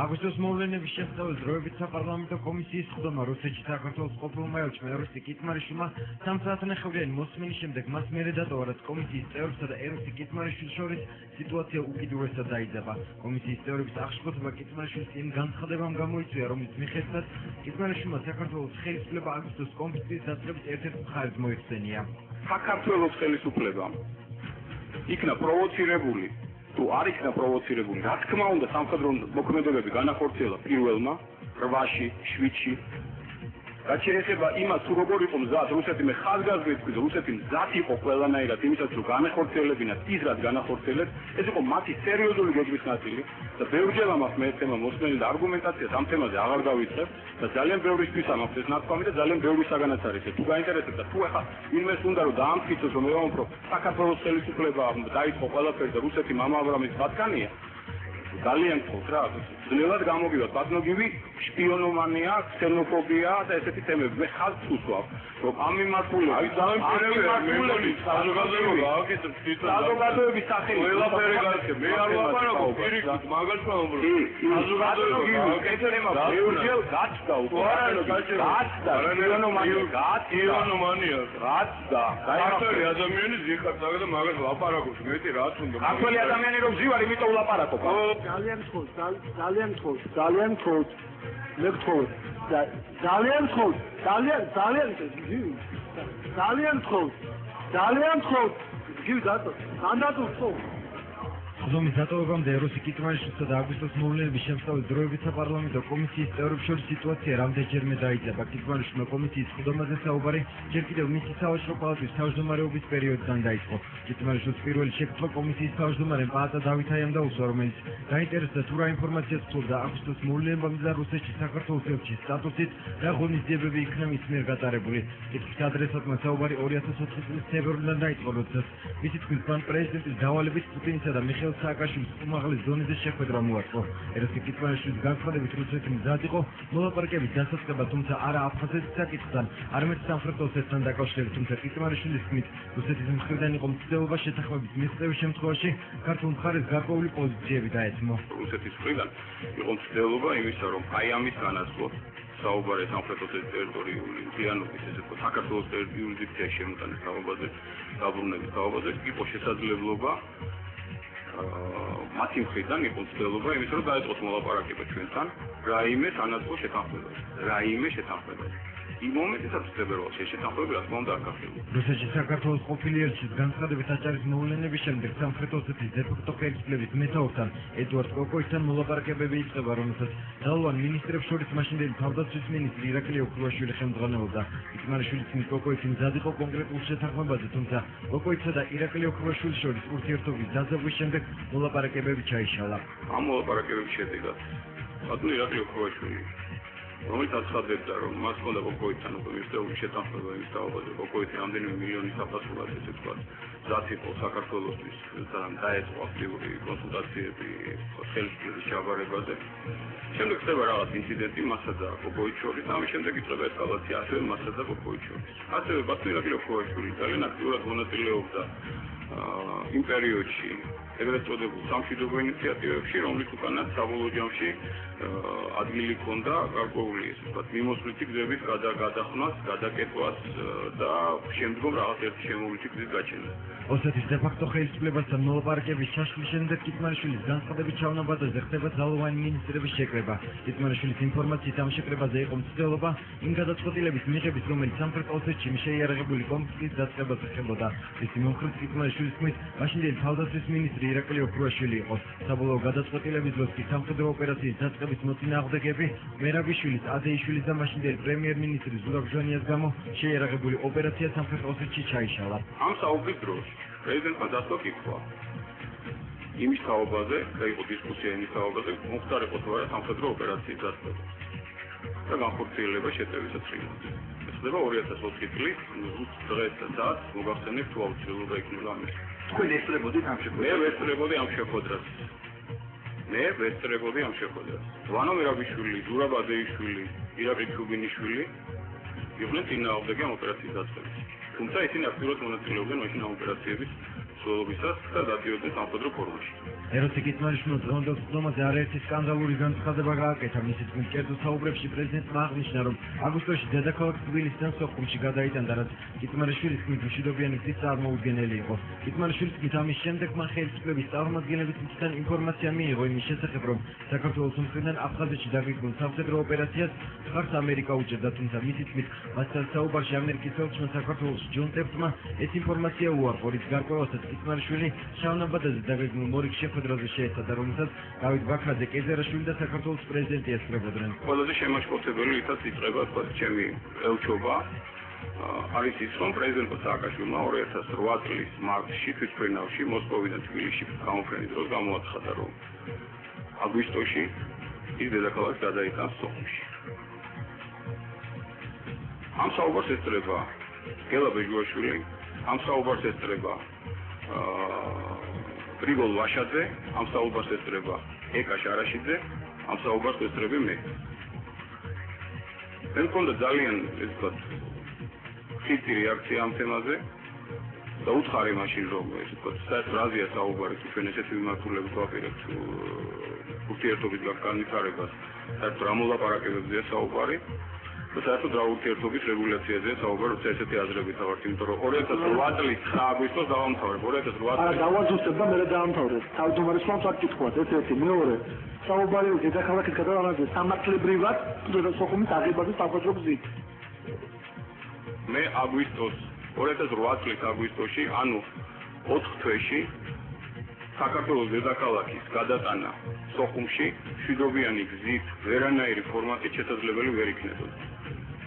აგვისტოს მოვლენების შესწავლის დროებით საპარლამენტო კომისიის ხდომა რუსეთში საქართველოს ყოფილმა ელჩმა ეროსტი კიტმარიშვილმა 3 საათნახევრიანი მოსმენის შემდეგ მას მერე დატოვა, რაც კომისიის წევრებსა და ეროსტი კიტმარიშვილის შორის სიტუაცია უკიდურესად დაიძაბა. კომისიის წევრების აღშფოთება კიტმარიშვილის იმ განცხადებამ გამოიწვია, რომლის მიხედვითაც კიტმარიშვილმა საქართველოს ხელისუფლება აგვისტოს კონფლიქტის დაწყების ერთ-ერთ მხარეს მოიხსენია. საქართველოს ხელისუფლებამ იქნა პროვოცირებული თუ არ იქნა პროვოცირებული, რა თქმა უნდა, სამხედრო მოქმედებები განახორციელა პირველმა 8-ში, 7-ში. რაც შეეხება იმას, თუ როგორ იყო მზად რუსეთი, მე ხაზგასმით ვთქვი, რუსეთი მზად იყო ყველანაირად იმისათვის, რომ განახორციელებინათ ის, რაც განახორციელეს, ეს იყო მათი სერიოზული გეგმის ნაწილი და ბევრჯერ ამას მე თემა მოსმენილი და არგუმენტაციას ამ თემაზე აღარ დავიწყებ და ძალიან ბევრისთვის ამაქვს ეს ნათქვამი და ძალიან ბევრი საგანაც არის. თუ გაინტერესებდა, თუ ახლა ვინმეს უნდა რომ დაამტკიცოს, რომ ევამფრო საქართველოს ხელისუფლება დაიწყო ყველაფერი და რუსეთი მამა აბრამის ბატკანია, ძალიან გქონთ რა, ძნელად გამოგივა პატნოგივი, შპიონომანია, ქსენოფობია და ესეთი თემები. მე ხალხს უსვავ, რომ ამ მიმართულებით, აი დამემკვიდრებელი საზოგადოება გააკეთებს თვითონ საზოგადოების სახელი. ყველაფერი გააკეთე, მე არ ვაპარაკო, პირიქით, მაგალითად ვამბობ. საზოგადოება გააკეთება, ბევრჯერ გაჩნდა უკვე. გაჩნდა, შპიონომანია, გაჩნდა. ქართველი ადამიანი ზიხარცაგა და მაგას ვაპარაკობს, მეტი რაც უნდა. ქართველი ადამიანი რომ ზივარ, იმიტომ ვლაპარაკობ. ძალიან მწუხ, ძალიან მწუხ, ძალიან მწუხ. მე გთხოვ, ძალიან მწუხ, ძალიან მწუხ. გივი დატო, სანდატო მწუხ. ხდომის დატოვებამდე ეროსტი კიტმარიშვილსა და აგვისტოს მოვლენების შემსწავლის დროებით საპარლამენტო კომისიის წევრებს შორის სიტუაცია რამდენჯერმე დაიძაბა. კიტმარიშვილმა კომისიის ხდომაზე საუბარი ჯერ კიდევ მისი სავაჭრო პალატის თავმჯდომარეობის პერიოდიდან დაიწყო. კიტმარიშვილს პირველი შეკითხვა კომისიის თავმჯდომარემ პაატა დავითაიამ დაუსვა, რომელიც დაინტერესდა თუ რა ინფორმაციას ფლობდა აგვისტოს მოვლენებამდე და რუსეთში საქართველოს ელჩის სტატუსით რა ღონისძიებები იქნა მის მიერ გატარებული. კითხვის ადრესატმა საუბარი 2004 წლის თებერვლიდან დაიწყო, როდესაც მისი თქმით მან პრეზიდენტის დავალებით პუტინისა და მიხეილ სააკაშვილის უმაღლეს დონეზე შეხვედრა მოაწყო. ეროსტი კიტმარიშვილის განცხადებით რუსეთი მზად იყო მოლაპარაკების დასაწყებად, თუმცა არა აფხაზეთის საკითხთან, არამედ სამხრეთ ოსეთთან დაკავშირებით. თუმცა კიტმარიშვილის თქმით, რუსეთის მხრიდან იყო მცდელობა შეთანხმების მიღწევის შემთხვევაში ქართულ მხარეს გარკვეული პოზიციები დაეთმო. რუსეთის მხრიდან იყო მცდელობა იმისა, რომ აი ამის განაცხადოთ საუბარი სამხრეთ ოსეთის ტერიტორიული მთლიანობის, ესე ვთქვათ, საქართველოს იურისდიქციაში შემოტანის თაობაზე, დაბრუნების თაობაზე იყო შესაძლებლობა მათი მხრიდან იყო მცდელობა იმისა, რომ დაეწყოს მოლაპარაკება ჩვენთან რაიმე სანაცვლო შეთანხმებაზე. იმ მომენტისაც თებერვალში შეთანხმება რა თქმა უნდა არ გახდება. რუსეთში საქართველოს ყოფილი ელჩის განცხადებით აჭარის მოვლენების შემდეგ სამხრეთ ოსეთის დე-ფაქტო ხელისუფლების მეთაურთან ედუარდ კოკოისთან მოლაპარაკებები იწყება, რომელსაც ძალოვან მინისტრებს შორის მაშინდელი თავდაცვის მინისტრი ირაკლი ოქრუაშვილი ხელმძღვანელობდა. კიტმარიშვილის თქმით, კოკოისი მზად იყო კონკრეტულ შეთანხმებაზე, თუმცა კოკოისსა და ირაკლი ოქრუაშვილის შორის ურთიერთობის დაძაბვის შემდეგ მოლაპარაკებები ჩაიშალა. ამ მოლაპარაკებების შედეგად ბატონი ირაკლი ოქრუაშვილი, რომელიც აცხადებდა, რომ მას ჰქონდა კოკოისთან უკვე მიღწეული შეთანხმება იმის თაობაზე, კოკოისი რამდენიმე მილიონის საფასურად, ესე ვთქვათ, მზად იყო საქართველოსთვის დაეწყო აქტიური კონსულტაციები ხელისუფლების ჩაბარებაზე. შემდეგ ხდება რაღაც ინციდენტი მასა და კოკოის შორის, ამის შემდეგ იწყება ესკალაცია ასევე მასა და კოკოის შორის. ასევე ბატონი ირაკლი ოქრუაშვილი ძალიან აქტიურად მონაწილეობდა იმ პერიოდში ეგრეთ წოდებულ სამშვიდობო ინიციატივებში, რომლის უკანაც საბოლოო ჯამში ადგილი ჰქონდა გარკვეული, ესე ვთქვათ, მიმოსვლითი გზების გადახვნას, გადაკეთვას და შემდგომ რაღაც ერთი შემოვლითი გზის გაჩენას. ოსეთის დე-ფაქტო ხელისუფლებასთან მოლაპარაკების ჩაშლის შემდეგ კიტმარიშვილის განცხადებით ჩავნაბადაზე ხდება ძალოვანი მინისტრების შეკრება. კიტმარიშვილის ინფორმაციით ამ შეკრებაზე იყო მცდელობა იმ გადაწყვეტილების მიღების, რომელიც სამხრეთ ოსეთში შეიარაღებული კონფლიქტის დაწყებას ეხებოდა. მისი მომხრედ კიტმარიშვილის თქმით, მაშინდელი თავდაცვის მინისტრი ირაკლი ოქრუაშვილი იყო. საბოლოო გადაწყვეტილების დროს კი სამხედრო ოპერაციის დაწყების მოწინააღმდეგეები მერაბიშვილის, ადეიშვილის და მაშინდელი პრემიერ-მინისტრის ზურაბ ჟვანიას გამო შეიარაღებული ოპერაცია სამხრეთ ოსეთში ჩაიშალა. ამ საუბრის დროს პრეზიდენტმა დასვა კითხვა იმის თაობაზე, და იყო დისკუსია იმის თაობაზე, მომხდარიყო თუ არა სამხედრო ოპერაციის დაწყება და განხორციელება შეტევის წინააღმდეგ. ეს ხდება 2004 წლის დღეს და საათს, მოგახსენებთ თუ აუცილებლობა იქნება ამის. თქვენ ესწრებოდით ამ შეხვედრას? მე ვესწრებოდი ამ შეხვედრას. ვანო მერაბიშვილი, ზურაბ ადეიშვილი, ირაკლი ჩუბინიშვილი იყვნენ წინააღმდეგი ამ ოპერაციის დაწყების. თუმცა ისინი აქტიურად მონაწილეობდნენ მაშინ ამ ოპერაციების მსვლელობისას და დადიოდნენ სამხედრო ფორმაში. ეროსი კიტმარიშვილმა დღევანდელ სხდომაზე არაერთი სკანდალური განცხადება გააკეთა. მისი თქმით, კერძო საუბრებში პრეზიდენტმა აღნიშნა, რომ აგვისტოში დედაქალაქ თბილისიდან სოხუმში გადაიტანდა, რაც კიტმარიშვილის თქმით მშვიდობიანი გზის წარმოუდგენელი იყო. კიტმარიშვილის თქმით, ამის შემდეგ მან ხელისუფლების წარმომადგენლების მხრიდან ინფორმაცია მიიღო იმის შესახებ, რომ საქართველოს მხრიდან აფხაზეთში დაგეგმილ სამხედრო ოპერაციას მხარს ამერიკა უჭერდა, თუმცა მისი თქმით, მასთან საუბარში ამერიკის ელჩმა საქართველოს ჯონ ტეფტმა ეს ინფორმაცია უარყო, რის გარკვევასაც კიტმარიშვილი შავნაბადაზე დაგეგმილ მორიგ შეხვედრაზე შეეცადა, რომელსაც დავით ბაქრაძე, კეზერაშვილი და საქართველოს პრეზიდენტი ესწრებოდნენ. ყველაზე შემაშფოთებელი რითაც იწყება თქვა ჩემი ელჩობა არის ის, რომ პრეზიდენტ სააკაშვილმა 2008 წლის მარტში თვითმფრინავში მოსკოვიდან თბილისში გამოფრენის დროს გამოაცხადა, რომ აგვისტოში ის დედაქალაქს გადაიტანს სოხუმში. ამ საუბარს ესწრება გელა ბეჟუაშვილი, ამ საუბარს ესწრება გრიგოლ ვაშაძე, ამ საუბარს ესწრება ეკა შარაშიძე, ამ საუბარს ესწრები მე. მე მქონდა ძალიან ეს ვთქვათ ხითი რეაქცია ამ თემაზე და უთხარი მაშინ რომ ეს ვთქვათ საერთაშორისო საუბარი თუ ჩვენ ესეთი მიმართულებით ვაპირებთ ურთიერთობის განვითარებას, საერთოდ რა მოლაპარაკებებზეა საუბარი. საერთოდ რა ურთიერთობის რეგულაციაზეა საუბარი, როცა ესეთი აზრებით ავართ, იმიტომ რომ 2008 წლის 9 აგვისტოს დავამთავრებ, 2008 არა დავაძუსტებ და მერე დაამთავრებ. თავმჯდომარესმა ვთქვათ, ეს-ერთი, მეორე. საუბარი დედაქალაქის გადავანაზე სამართლებრივად სოხუმის აღებაზე სამხედრო გზით. მე აგვისტოს 2008 წლის აგვისტოში, ანუ 4 თვეში საქართველოს დედაქალაქის გადატანა სოხუმში მშვიდობიანი გზით ვერანაირი ფორმატით შესაძლებელი ვერ იქნებოდა.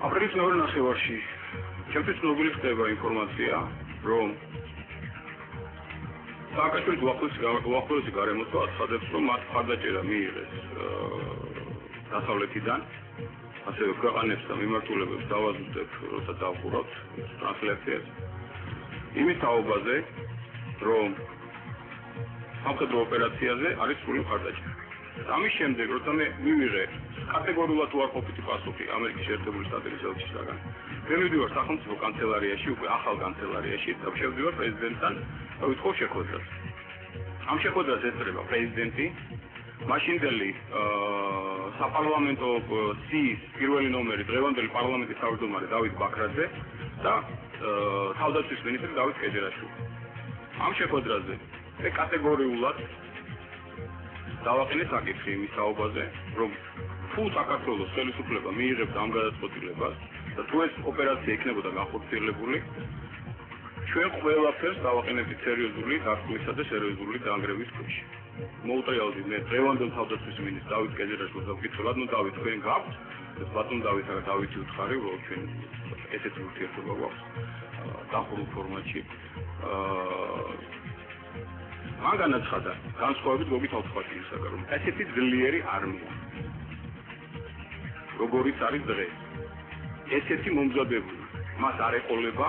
აპრილის მეორე ნახევარში ჩემთვის ცნობილი ხდება ინფორმაცია, რომ სააკაშვილის უახლოესი გარემოსვა აცხადებს, რომ მათ მხარდაჭერა მიიღეს დასავლეთიდან, ასევე ქვეყანებს და მიმართულებებს დავაზუსტებ, როცა დავხურავთ ტრანსლაციას. იმის თაობაზე, რომ სამხედრო ოპერაციაზე არის სრული მხარდაჭერა. ამის შემდეგ, როცა მე მივიღე კატეგორიულად უარყოფითი პასუხი ამერიკის შეერთებული შტატების ელჩისაგან, მე მივდივარ სახელმწიფო კანცელარიაში, უკვე ახალ კანცელარიაში და შევდივარ პრეზიდენტთან და ვითხოვ შეხვედრას. ამ შეხვედრას ესწრება პრეზიდენტი, მაშინდელი საპარლამენტო სიის პირველი ნომერი დღევანდელი პარლამენტის თავმჯდომარე დავით ბაქრაძე და თავდაცვის მინისტრი დავით კედერაშვილი. ამ შეხვედრაზე მე კატეგორიულად დავაყენე საკითხი იმის თაობაზე, რომ თუ საქართველოს ხელისუფლება მიიღებდა ამ გადაწყვეტილებას და თუ ეს ოპერაცია იქნებოდა განხორციელებული, ჩვენ ყველაფერს დავაყენებთ სერიოზული დარღვევისა და სერიოზული დაანგრევის ქვეშ. მოუტრიალდი მე დღევანდელ თავდაცვის მინისტრს დავით კედერაშვილს და ვკითხე, ბატონო დავით, თქვენ გაქვთ ეს ბატონო დავით არა დავითი უთხარი, რომ ჩვენ ესეთი ურთიერთობა გვაქვს დახურულ ფორმატში. მან განაცხადა განსხვავებით გოგით ავთხოვაშვილისაგან, რომ ესეთი ძლიერი არმია, როგორიც არის დღეს, ესეთი მომზადებული, მას არ ეყოლება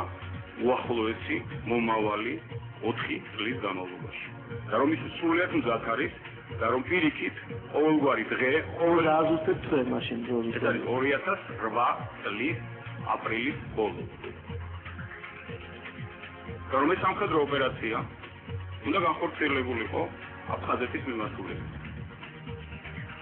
უახლოესი მომავალი 4 წლის განმავლობაში. და რომ ის სრულიად მზად არის და რომ პირიქით ყოველგვარი დღე ყოველ აზუსტებ თვე მაშინ ეს არის 2008 წლის აპრილის ბოლო. და რომ ეს სამხედრო ოპერაცია უნდა განხორციელებულიყო აფხაზეთის მიმართულებით.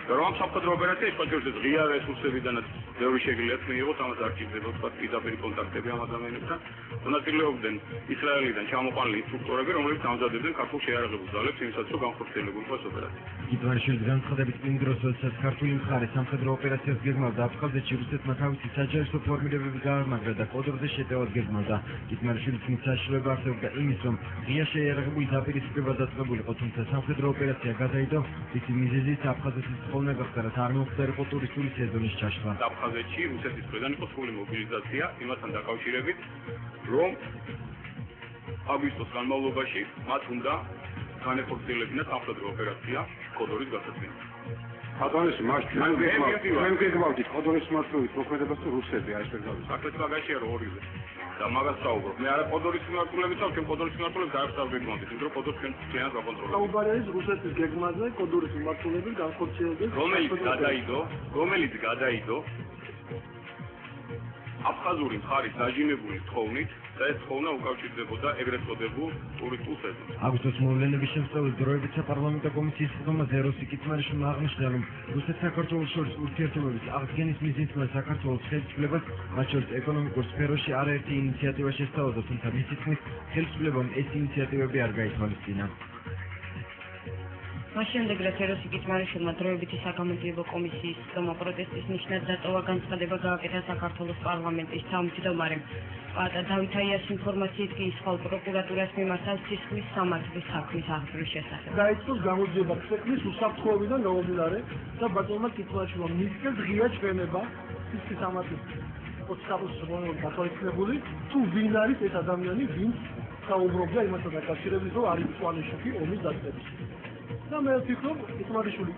და რომ ამ სამხედრო ოპერაციაში პატრიოტის ღია რესურსებიდანაც ბევრი შეგიძლიათ მიიღოთ, ამას არ ჭირდება თქვა პირდაპირ კონტაქტები ამ ადამიანებთან. მონაწილეობდნენ ისრაელიდან ჩამოყვანილი ინსტრუქტორები, რომლებიც ამზადებდნენ ქართულ შეიარაღებულ ძალებს იმისათვის, რომ განხორციელებულიყო ეს ოპერაცია. კიტმარიშვილის განცხადებით იმ დროს, როდესაც ქართული მხარე სამხედრო ოპერაციას გეგმავდა აფხაზეთში, რუსეთმა თავისი საჯარო ფორმირებები გაამაგრა და კოდრზე შეტევას გეგმავდა. კიტმარიშვილის თქმით, საშიშროება არსებობდა იმის, რომ ღია შეიარაღებული დაპირისპირება დაწყებულიყო, თუმცა სამხედრო ოპერაცია გადაიდო, ისი მიზეზით აფხაზეთის ხოლმე გახდა, რაც არ მოხდარიყო ტურისტული სეზონის ჩაშლა. აფხაზეთში რუსეთის მხრიდან იყო სრული მობილიზაცია იმასთან დაკავშირებით, რომ აგვისტოს განმავლობაში მათ უნდა განეხორციელებინათ სამხედრო ოპერაცია კოდორის გასაცდელად. ბატონო, მას ჩვენ გეგმავდით კოდორის მიმართულებით მოქმედებას თუ რუსები აი ეს ვერ გავიგე. საქმე მაგაშია რომ ორივე. და მაგას საუბრობ. მე არა კოდორის მიმართულებით ვარ, ჩვენ კოდორის მიმართულებით დაარსდა გეგმავდით, იმიტომ რომ კოდორს ჩვენ ჩვენად ვაკონტროლებთ. საუბარი არის რუსეთის გეგმაზე, კოდორის მიმართულებით განხორციელების რომელიც გადაიდო აფხაზური მხარის დაჟინებული თხოვნით და ეს თხოვნა უკავშირდებოდა ეგრეთ წოდებულ ტურისტულ სეზონს. აგვისტოს მოვლენების შემსწავლელ დროებით საპარლამენტო კომისიის ხდომაზე როსი კიტმარიშვილმა აღნიშნა, რომ რუსეთ-საქართველოს შორის ურთიერთობების აღდგენის მიზნით საქართველოს ხელისუფლებას, მათ შორის ეკონომიკურ სფეროში არაერთი ინიციატივა შესთავაზა, თუმცა მისი თქმით, ხელისუფლებამ ეს ინიციატივები არ გაითვალისწინა. მას შემდეგ, რაც ეროსი კიტმარიშვილმა დროებითი საგამოძიებო კომისიის ხდომა პროტესტის ნიშნად დატოვა, განცხადება გააკეთა საქართველოს პარლამენტის თავმჯდომარემ. პატა დავით აიას ინფორმაციით კი ისხალ პროკურატურას მიმართა სისხლის სამართლის საქმის აღძვრის შესახებ. დაიწყოს გამოძიება ქვეყნის უსაფრთხოებიდან გამომდინარე და ბატონმა კიტმარიშვილმა მისცეს ღია ჩვენება სისხლის სამართლის ოცხაუს გათვალისწინებული, თუ ვინ არის ეს ადამიანი, ვინც საუბრობდა იმასთან დაკავშირებით, რომ არის თვალეშუქი ომის დაწყების. და მე ვფიქრობ, კიტმარიშვილი